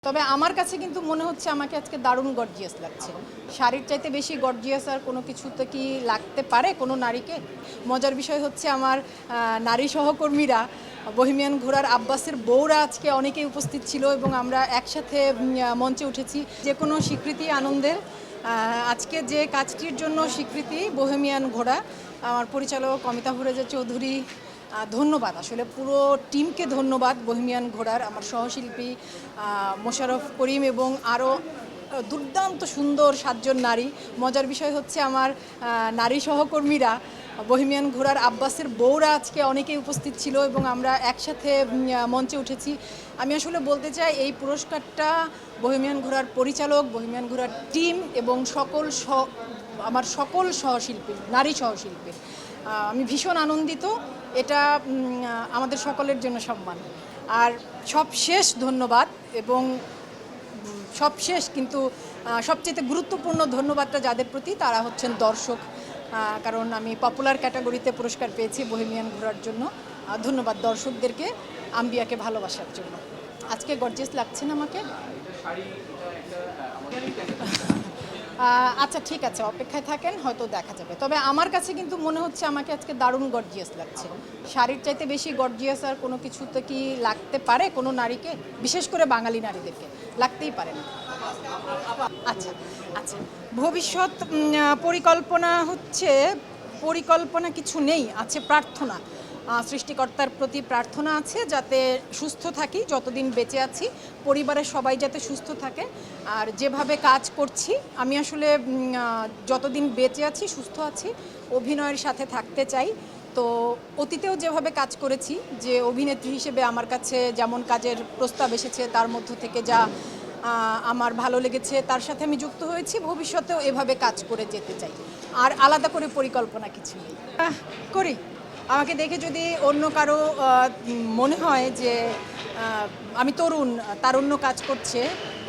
তবে আমার কাছে কিন্তু মনে হচ্ছে আমাকে আজকে দারুণ গর্জিয়াস লাগছে। শাড়ির চাইতে বেশি গর্জিয়াস আর কোনো কিছুতে কি লাগতে পারে কোনো নারীকে? মজার বিষয় হচ্ছে আমার নারী সহকর্মীরা বহিমিয়ান ঘোড়ার আব্বাসের বউরা আজকে অনেকেই উপস্থিত ছিল এবং আমরা একসাথে মঞ্চে উঠেছি। যে কোনো স্বীকৃতি আনন্দের। আজকে যে কাজটির জন্য স্বীকৃতি বহিমিয়ান ঘোড়া, আমার পরিচালক অমিতাভ রেজা চৌধুরী, ধন্যবাদ আসলে পুরো টিমকে ধন্যবাদ। বহিমিয়ান ঘোড়ার আমার সহশিল্পী মোশাররফ করিম এবং আরও দুর্দান্ত সুন্দর 7 জন নারী। মজার বিষয় হচ্ছে আমার নারী সহকর্মীরা বহিমিয়ান ঘোড়ার আব্বাসের বউরা আজকে অনেকেই উপস্থিত ছিল এবং আমরা একসাথে মঞ্চে উঠেছি। আমি আসলে বলতে চাই এই পুরস্কারটা বহিমিয়ান ঘোড়ার পরিচালক, বহিমিয়ান ঘোড়ার টিম এবং আমার সকল সহশিল্পী, নারী সহশিল্পী। আমি ভীষণ আনন্দিত। এটা আমাদের সকলের জন্য সম্মান। আর সবশেষ ধন্যবাদ এবং সবশেষ কিন্তু সবচেয়ে গুরুত্বপূর্ণ ধন্যবাদটা যাদের প্রতি, তারা হচ্ছেন দর্শক। কারণ আমি পপুলার ক্যাটাগরিতে পুরস্কার পেয়েছি বহিমিয়ান ঘোড়ার জন্য। ধন্যবাদ দর্শকদেরকে, আম্বিয়াকে ভালোবাসার জন্য। আজকে গর্জিয়াস লাগছে না আমাকে? আচ্ছা ঠিক আছে, অপেক্ষায় থাকেন, হয়তো দেখা যাবে। তবে আমার কাছে কিন্তু মনে হচ্ছে আমাকে আজকে দারুণ গর্জিয়াস লাগছে। শাড়ির চাইতে বেশি গর্জিয়াস আর কোনো কিছুতে কি লাগতে পারে কোনো নারীকে? বিশেষ করে বাঙালি নারীদেরকে লাগতেই পারে না। আচ্ছা আচ্ছা, ভবিষ্যৎ পরিকল্পনা কিছু নেই, আছে প্রার্থনা। সৃষ্টিকর্তার প্রতি প্রার্থনা আছে যাতে সুস্থ থাকি, যতদিন বেঁচে আছি পরিবারের সবাই যাতে সুস্থ থাকে। আর যেভাবে কাজ করছি আমি আসলে যতদিন বেঁচে আছি, সুস্থ আছি, অভিনয়ের সাথে থাকতে চাই। তো অতীতেও যেভাবে কাজ করেছি, যে অভিনেত্রী হিসেবে আমার কাছে যেমন কাজের প্রস্তাব এসেছে তার মধ্য থেকে যা আমার ভালো লেগেছে তার সাথে আমি যুক্ত হয়েছি, ভবিষ্যতেও এভাবে কাজ করে যেতে চাই। আর আলাদা করে পরিকল্পনা কিছু নেই। করি, আমাকে দেখে যদি অন্য কারো মনে হয় যে আমি তরুণ, তারুণ্য কাজ করছে,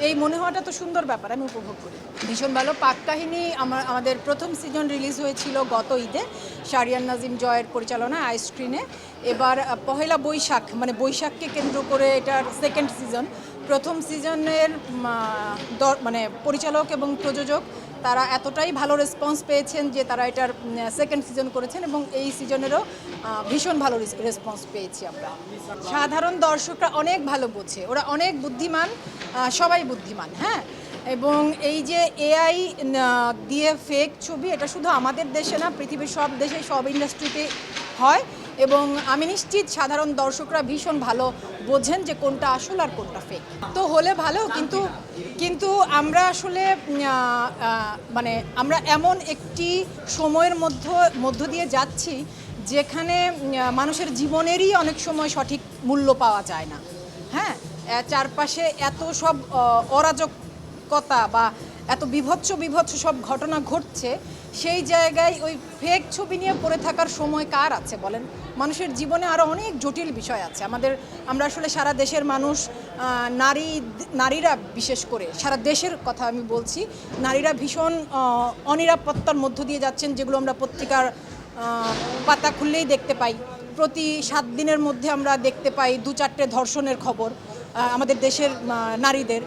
এই মনে হওয়াটা তো সুন্দর ব্যাপার, আমি উপভোগ করি। ভীষণ ভালো। পাক কাহিনী আমাদের প্রথম সিজন রিলিজ হয়েছিল গত ঈদে, শাহরিয়ার নাজিম জয়ের পরিচালনায় আইস্ক্রিনে। এবার পহেলা বৈশাখ, মানে বৈশাখকে কেন্দ্র করে এটার সেকেন্ড সিজন। প্রথম সিজনের মানে পরিচালক এবং প্রযোজক তারা এতটাই ভালো রেসপন্স পেয়েছেন যে তারা এটার সেকেন্ড সিজন করেছেন এবং এই সিজনেরও ভীষণ ভালো রেসপন্স পেয়েছি আমরা। সাধারণ দর্শকরা অনেক ভালো বোঝে, ওরা অনেক বুদ্ধিমান, সবাই বুদ্ধিমান, হ্যাঁ। এবং এই যে এআই দিয়ে ফেক ছবি, এটা শুধু আমাদের দেশে না, পৃথিবীর সব দেশে, সব ইন্ডাস্ট্রিতে হয়। এবং আমি নিশ্চিত সাধারণ দর্শকরা ভীষণ ভালো বোঝেন যে কোনটা আসল আর কোনটা ফেক। তো হলে ভালো, কিন্তু আমরা আসলে মানে আমরা এমন একটি সময়ের মধ্য দিয়ে যাচ্ছি যেখানে মানুষের জীবনেরই অনেক সময় সঠিক মূল্য পাওয়া যায় না, হ্যাঁ। চারপাশে এত সব অরাজকতা বা এত বিভৎস সব ঘটনা ঘটছে, সেই জায়গায় ওই ফেক ছবি নিয়ে পড়ে থাকার সময় কার আছে বলেন? মানুষের জীবনে আরও অনেক জটিল বিষয় আছে। আমরা আসলে সারা দেশের মানুষ, নারীরা বিশেষ করে, সারা দেশের কথা আমি বলছি, নারীরা ভীষণ অনিরাপত্তার মধ্য দিয়ে যাচ্ছেন, যেগুলো আমরা পত্রিকার পাতা খুললেই দেখতে পাই। প্রতি 7 দিনের মধ্যে আমরা দেখতে পাই 2-4টে ধর্ষণের খবর, আমাদের দেশের নারীদের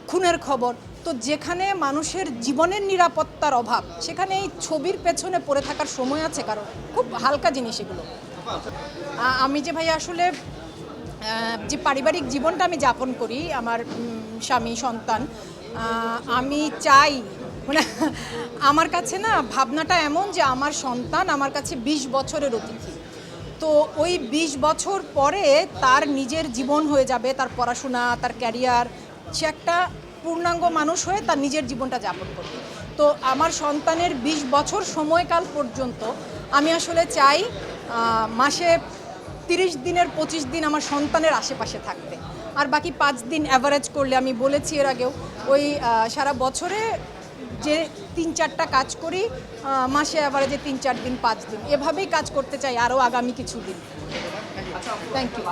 খুনের খবর। তো যেখানে মানুষের জীবনের নিরাপত্তার অভাব, সেখানে এই ছবির পেছনে পড়ে থাকার সময় আছে কারণ? খুব হালকা জিনিস এগুলো। আমি যে ভাই আসলে যে পারিবারিক জীবনটা আমি যাপন করি, আমার স্বামী, সন্তান, আমি চাই, মানে আমার কাছে না ভাবনাটা এমন যে আমার সন্তান আমার কাছে 20 বছরের অতিথি। তো ওই 20 বছর পরে তার নিজের জীবন হয়ে যাবে, তার পড়াশোনা, তার ক্যারিয়ার, সে একটা পূর্ণাঙ্গ মানুষ হয়ে তার নিজের জীবনটা যাপন করবে। তো আমার সন্তানের 20 বছর সময়কাল পর্যন্ত আমি আসলে চাই মাসে 30 দিনের 25 দিন আমার সন্তানের আশেপাশে থাকতে, আর বাকি 5 দিন অ্যাভারেজ করলে, আমি বলেছি এর আগেও, ওই সারা বছরে যে 3-4টা কাজ করি, মাসে অ্যাভারেজে 3-4 দিন, 5 দিন, এভাবেই কাজ করতে চাই আরও আগামী কিছু দিন। Thank you.